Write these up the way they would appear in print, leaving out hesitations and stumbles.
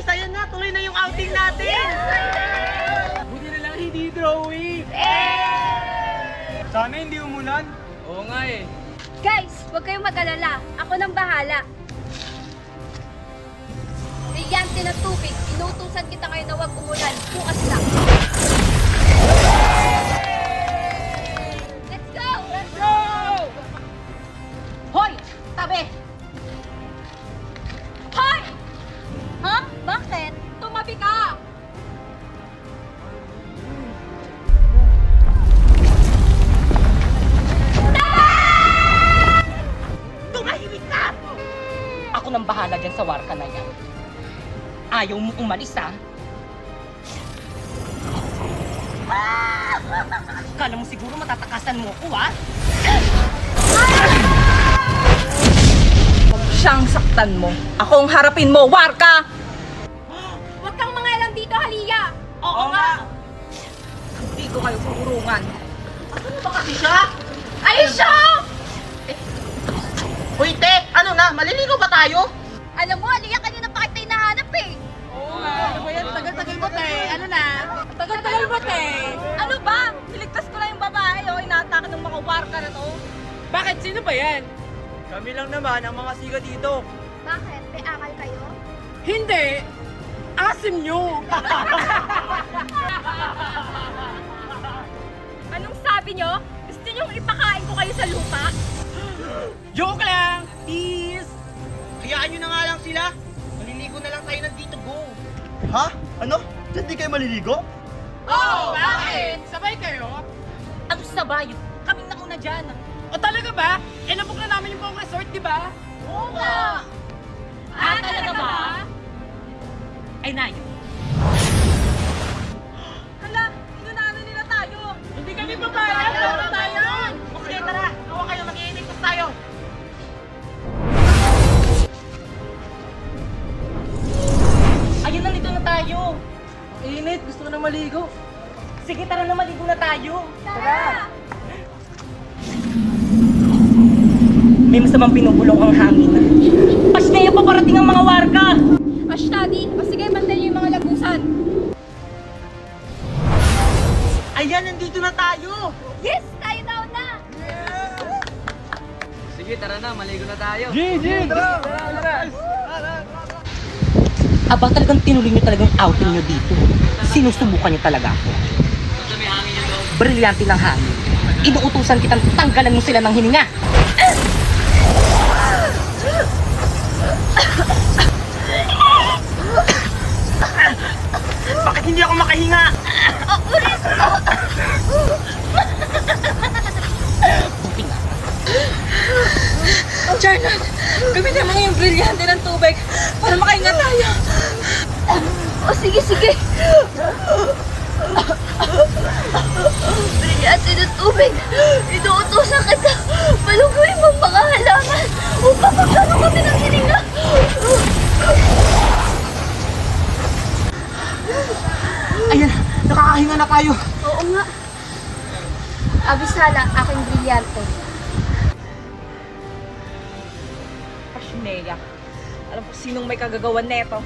Saya na, tuloy na yung outing natin! Buti na lang hindi drawing! Sana hindi umulan. Oo nga eh. Guys, huwag kayong mag-alala. Ako nang bahala. Brilyante ng tubig. Inutusan kita ngayon na huwag umulan. Bukas lang. Let's go! Let's go! Hoy! Tabi! Hoy! Ha? Bakit? Tumabi ka! Tumahimik ka! Ako nang bahala dyan sa warka na yan. Ayaw mo umalis, ha? Kala mo siguro matatakasan mo ako, ha? Kung siyang saktan mo, akong harapin mo, warka! Huwag kang mangalam dito, Halia! Oo nga! Hindi ko kayo pupurungan. Ano ba kasi siya? Alicia! Hoy, te! Ano na? Maliligaw ba tayo? Alam mo, Halia, kanina pa kita hinahanap eh. Oo nga. Ano ba yan? Tagal-tagal mo, te. Ano na? Tagal-tagal ba, te? Ano ba? Niligtas ko lang yung babae, oh. Inaatake ng mga warka na to. Bakit? Sino ba yan? Kami lang naman ang mga siga dito. Bakit? May akal kayo? Hindi! Asim nyo! Anong sabi nyo? Gusto nyong ipakain ko kayo sa lupa? Joke lang! Peace! Hayaan nyo na nga lang sila. Maliligo na lang tayo ng Tito Go. Ha? Ano? Diyan di kayo maliligo? Oh, bakit? Sabay kayo? Ano sabay? Kaming nauna dyan. O talaga ba? Eh, nabuk na namin yung buong resort, di ba? Oo nga! Talaga ba? Ay, Nayo. Hala, inunahan nila tayo. Hindi kami papayag. Ano tayo? Okay, tara. Tawa kayo. Mag-iinigtos tayo. Ayun, nandito na tayo. Init. Gusto ko na maligo. Sige, tara na, maligo na tayo. Tara! May masamang pinubulong ang hangin. Pasneya pa parating ang mga warga! Ashtadi, o sige, bantayan yung mga lagusan. Ayan, nandito na tayo! Yes! Tayo na una! Sige, tara na. Maligo na tayo. G! Tara! Aba, talagang tinuloy nyo talagang outing nyo dito. Sinusubukan nyo talaga ako. Brilyante ng hangin. Inuutusan kitang tanggalan mo sila ng hininga. Bakit hindi ako makahinga? Buti nga. Charlotte, gamitin mo yung brilyante ng tubig para makahinga tayo. O sige, sige. Brilyante ng tubig. Inuutosan kita. Maluguin mo ang mga halaman upang magkaroon kami ng hininga. Ayan, nakakahinga na tayo. Oo nga. Abisala, aking brilyante. Pasneya. Alam ko sinong may kagagawan neto.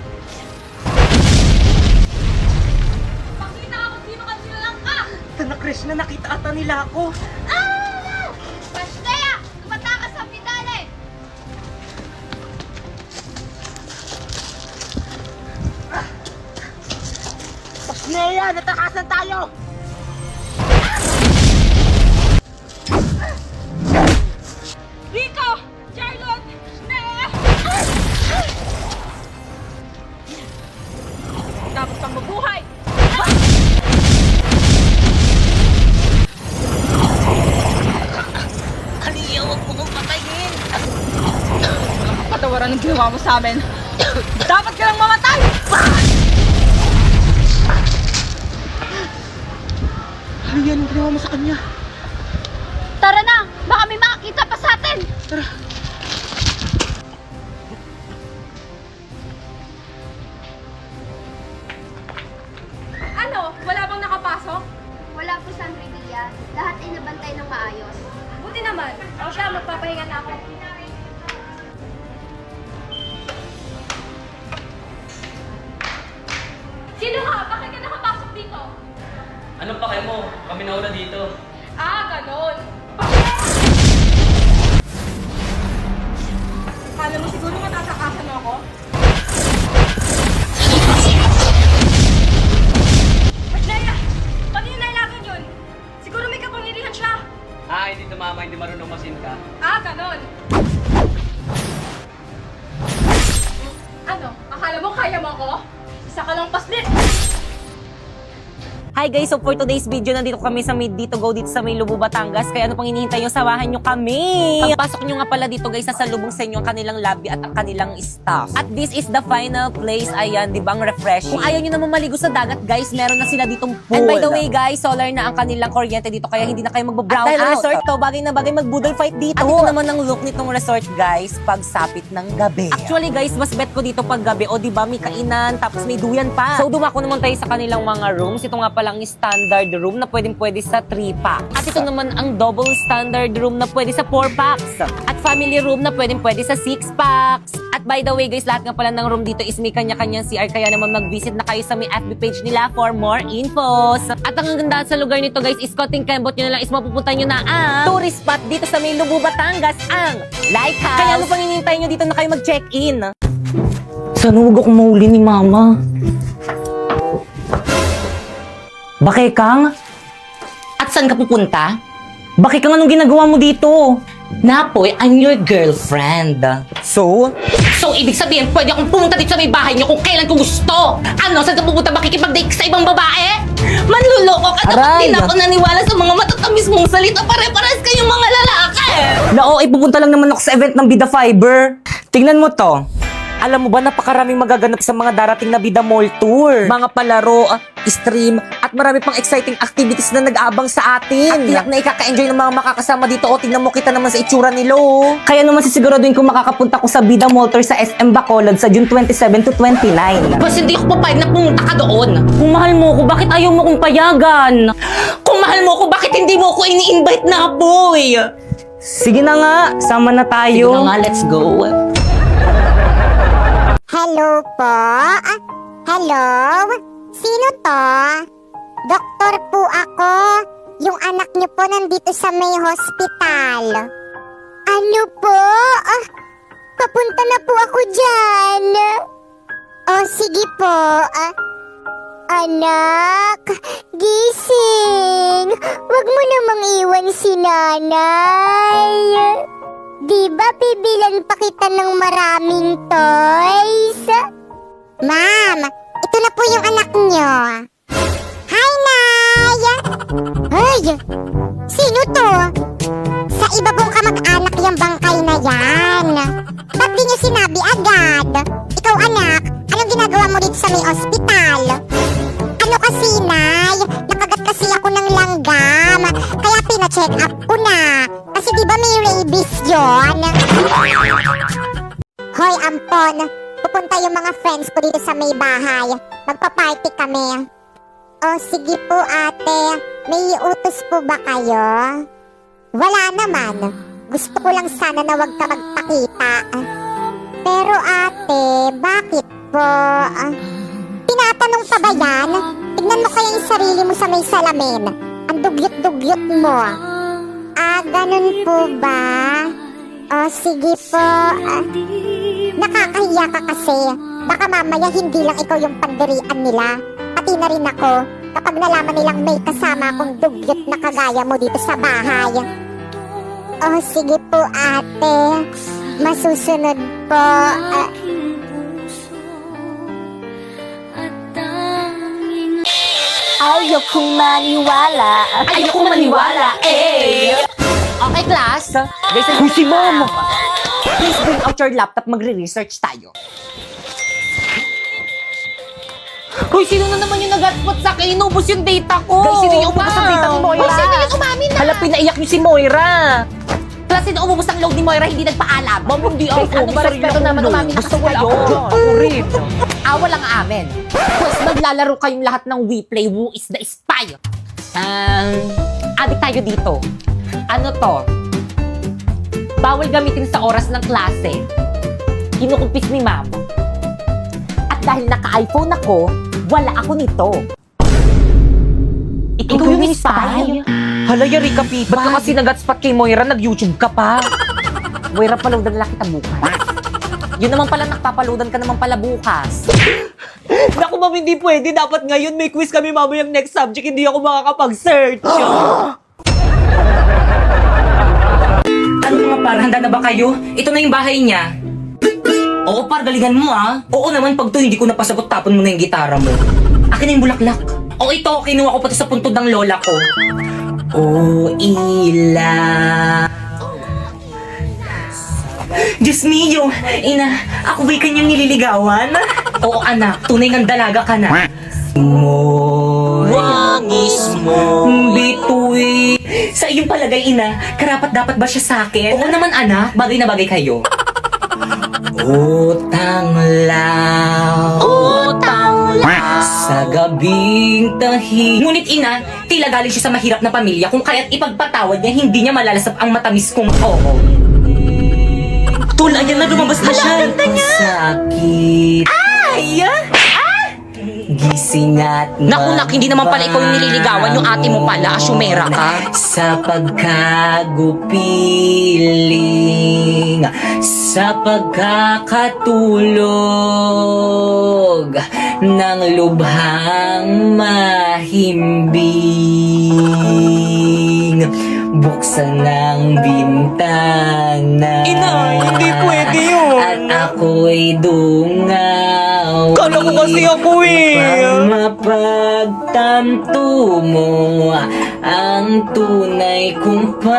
Pakita ako sino ka silang ka! Tana Krishna, nakita ata nila ako. Ah! Pasneya! Tumata ka sa pidale! Pasneya, natakasan tayo! Rico! Charlotte! Snea! Dapat kang mabuhay! Kaliya, huwag mo kong patayin! Patawaran ng ginawa mo sa amin. Dapat ka lang mamatay! Ano yan ang ginawa mo sa kanya? Tara na! Baka may makakita pa sa atin! Tara! Ano? Wala bang nakapasok? Wala po, Sandra Dia. Lahat ay nabantay ng maayos. Buti naman. O siya, magpapahinga na ako. Kami nauna dito. Ganon. Kala mo siguro matatakasan ako? Leia! Paano yung nailagan yun? Siguro may kapangyarihan siya. Hindi tumama, hindi marunong masin ka. Ganon. Ano? Akala mo kaya mo ako? Isa ka lang paslit! Hi guys! So for today's video, nandito kami sa May Dito Go dito sa May Lubo, Batangas. Kaya ano pang hinihintay nyo, samahan nyo kami! Pagpasok nyo nga pala dito guys, sasalubong sa inyo ang kanilang lobby at ang kanilang staff. At this is the final place. Ayan, di ba? Ang refreshing. Kung ayaw nyo naman maligo sa dagat guys, meron na sila ditong pool. And by the way guys, solar na ang kanilang kuryente dito kaya hindi na kayo magbo-brown out. At dahil resort to, bagay na bagay mag-boodle fight dito. At ito naman ang look nitong resort guys, pagsapit ng gabi. Actually guys, mas bet ko dito pag gabi. O di ba may kainan, tapos may duyan pa. So dumako naman tayo sa kanilang mga rooms. Ito nga palang standard room na pwede sa 3 packs. At ito naman ang double standard room na pwede sa 4 packs. At family room na pwede sa 6 packs. At by the way guys, lahat nga pala ng room dito is may kanya-kanyang CR. Kaya naman mag-visit na kayo sa may FB page nila for more infos. At ang ganda sa lugar nito guys is konting kembot nyo na lang is mapupunta nyo na ang tourist spot dito sa May Lubo, Batangas, ang Lighthouse. Kaya ano pang hinihintay nyo dito na kayo mag-check-in? Sana huwag akong mahuli ni Mama. Bakit Kang? At saan ka pupunta? Bakit Kang, anong ginagawa mo dito? Napoy, I'm your girlfriend. So? So, ibig sabihin, pwede akong pumunta dito sa may bahay niyo kung kailan ko gusto. Ano, saan ka pupunta? Makikipag-date ka sa ibang babae? Manluloko ka, dapat din ako naniwala sa mga matatamis mong salita. Pare-pares kayong mga lalaki. Nao, ipupunta lang naman ako sa event ng Bida Fiber. Tingnan mo to. Alam mo ba, napakaraming magaganap sa mga darating na Bida Mall Tour. Mga palaro, stream, at marami pang exciting activities na nag-aabang sa atin. At tiyak na ikaka-enjoy ng mga makakasama dito. O, tingnan mo, kita naman sa itsura nila. Kaya naman sisiguraduhin kung makakapunta ko sa Bida Mall Tour sa SM Bacolod sa June 27 to 29. Bas hindi ako papayag na pumunta ka doon. Kung mahal mo ko, bakit ayaw mo kong payagan? Kung mahal mo ko, bakit hindi mo ko ini-invite na, boy? Sige na nga, sama na tayo. Sige na nga, let's go. Hello po? Hello? Sino to? Doktor po ako. Yung anak niyo po nandito sa may hospital. Ano po? Papunta na po ako dyan. Sige po. Anak, gising. Huwag mo namang iwan si nanay. Di ba bibilan pa kita ng maraming toys? Ma'am, ito na po yung anak nyo. Hi, Nay! Hoy! Sino to? Sa iba pong kamag-anak yung bangkay na yan. Ba't di nyo sinabi agad? Ikaw, anak, anong ginagawa mo dito sa may ospital? Ano kasi, Nay? Nakagat kasi ako ng langgam. Kaya pina-check up ko na. Kasi di ba may rabies yun? Hoy, ampon. Pupunta yung mga friends ko dito sa may bahay. Magpa-party kami. Sige po, ate. May utos po ba kayo? Wala naman. Gusto ko lang sana na wag ka magpakita. Pero ate, bakit po? Tinatanong pa ba yan? Tignan mo kaya yung sarili mo sa may salamin. Ang dugyot-dugyot mo. Ganun po ba? Sige po. Nakakahiya ka kasi. Baka mamaya hindi lang ikaw yung pandirian nila. Pati na rin ako kapag nalaman nilang may kasama akong dugyot na kagaya mo dito sa bahay. Sige po ate. Masusunod po. Ayokong maniwala. Ayokong maniwala, eh! Okay, class. Guys, si Mom. Please bring out your laptop. Magre-research tayo. Hoy, sino na naman yung nag-hotspot sa akin? Inubos yung data ko. Guys, sino yung umubos ang data ni Moira? Hoy, sino yung umamin na? Hala, pinaiyak niyo si Moira. Class, sino umubos ang load ni Moira? Hindi nagpaalam. Mom, hindi ako. Ano ba, respeto naman umamin na kasi kayo. Ako rin. Walang amin. Pues, maglalaro kayong lahat ng We Play Who is the Spy. Adik tayo dito. Ano to? Bawal gamitin sa oras ng klase. Kinukumpis ni Ma'am. At dahil naka-iPhone ako, wala ako nito. Ikaw yung spy? Hala, yari ka, Pipa. Ba't ka kasi nag-hotspot kay Moira? Nag-YouTube ka pa? Moira, paloadan lang kita bukas. Yun naman pala, nakpapaloadan ka naman pala bukas. Naku, ma'am, hindi pwede. Dapat ngayon may quiz kami mamayang next subject. Hindi ako makakapag-search. Ano mga par, handa na ba kayo? Ito na yung bahay niya. Oo, par, galingan mo ah. Oo naman, pag to hindi ko napasagot, tapon mo na yung gitara mo. Akin na yung bulaklak. O ito, kinuha ko pati sa puntod ng lola ko. Oh, ila. Diyos mio, ina, ako ba'y kanyang nililigawan? Oo anak, tunay ng dalaga ka na. Wangis mo, bituy. Sa iyong palagay, ina, karapat dapat ba siya sa akin? Oo naman anak, bagay na bagay kayo. Utang lang. Utang lang. Sa gabing tahi. Ngunit ina, tila galing siya sa mahirap na pamilya kung kaya't ipagpatawad niya, hindi niya malalasap ang matamis kong oo. Tul, ayan na, lumabas na siya. Ang ganda niya. Sakit. Ay! Gising at naku, nak, hindi naman pala ikaw yung nililigawan, yung ate mo pala, asyumera ka. Sa pagkagupiling, sa pagkakatulog ng lubhang mahimbing, buksan ng bintana. Ina, hindi pwede yun. At ako'y dungaw. Kala ko kasi ako eh. Upang mapagtanto mo ang tunay kong pagdaing.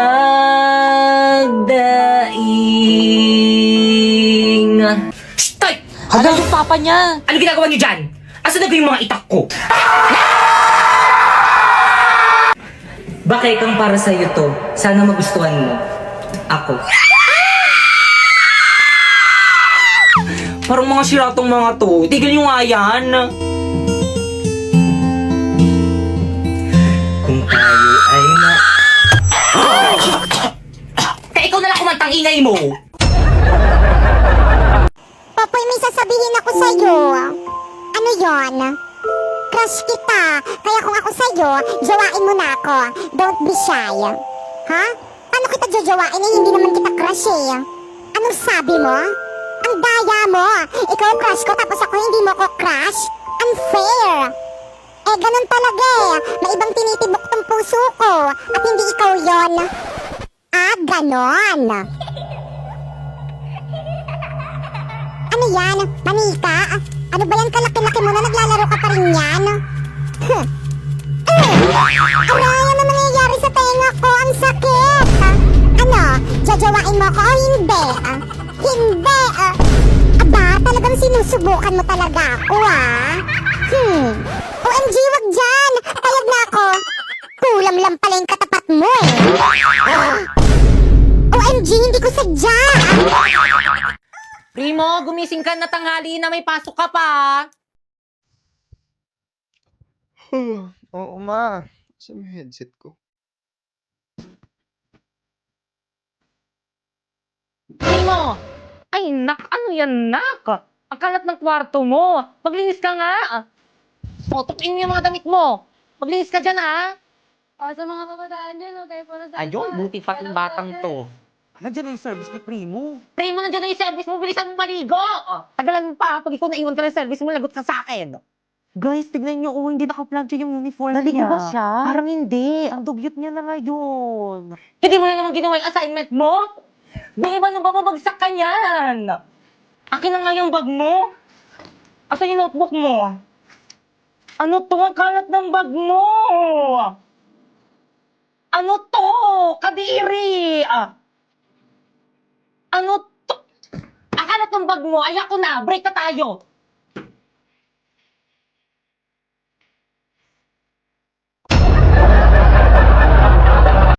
Shh! Tay! Hala yung papa niya. Ano ginagawa niyo dyan? Asa na ba yung mga itak ko? Bakit kang para sa'yo to? Sana magustuhan mo. Ako. Parang mga siratong mga to. Tigil nyo nga yan. Kung tayo ay ikaw na lang kumantang ingay mo. Popoy, may sasabihin ako sa'yo. Ano yon? Crush kita. Kaya kung ako sa'yo, jowain mo na ako. Don't be shy. Ha? Paano kita jojowain eh? Hindi naman kita crush eh. Anong sabi mo? Ang daya mo. Ikaw ang crush ko tapos ako hindi mo ko crush? Unfair. Eh, ganun talaga eh. May ibang tinitibok tong puso ko. At hindi ikaw yon. Ah, ganon. Ano yan? Manika? Ano ba yan kalaki-laki mo na naglalaro ka pa rin yan? Aray, ano nangyayari sa tenga ko? Ang sakit! Ano? Jajawain mo ko o hindi? Hindi! Aba, talagang sinusubukan mo talaga ako, OMG, wag dyan! Payag na ako! Kulam lang pala yung katapat mo eh! OMG, hindi ko sadya! Primo, gumising ka na, tanghali na, may pasok ka pa. Oo, ma. Saan yung headset ko? Primo! Ay, nak, ano yan, nak? Ang kalat ng kwarto mo. Maglinis ka nga. O, tukin mo yung mga damit mo. Maglinis ka dyan, ha? Sa mga kabataan dyan, okay po na sa Ayun, buti pa yung batang to. Nandiyan yung service ni Primo. Primo, nandiyan na yung service mo. Bilisan mo maligo. Tagalan mo pa. Pag ikaw naiwan ka ng service mo, lagot ka sa akin. Guys, tignan nyo. Oh, hindi naka-plug yung uniform niya. Naligo ba siya? Parang hindi. Ang dugyot niya na ngayon. Hindi mo na naman ginawa yung assignment mo? Di ba nung babagsak ka niyan? Akin na nga yung bag mo. Asan yung notebook mo? Ano to? Ang kalat ng bag mo. Ano to? Kadiri. Ano to? Ang kalat ng bag mo. Ay ako na. Break na tayo.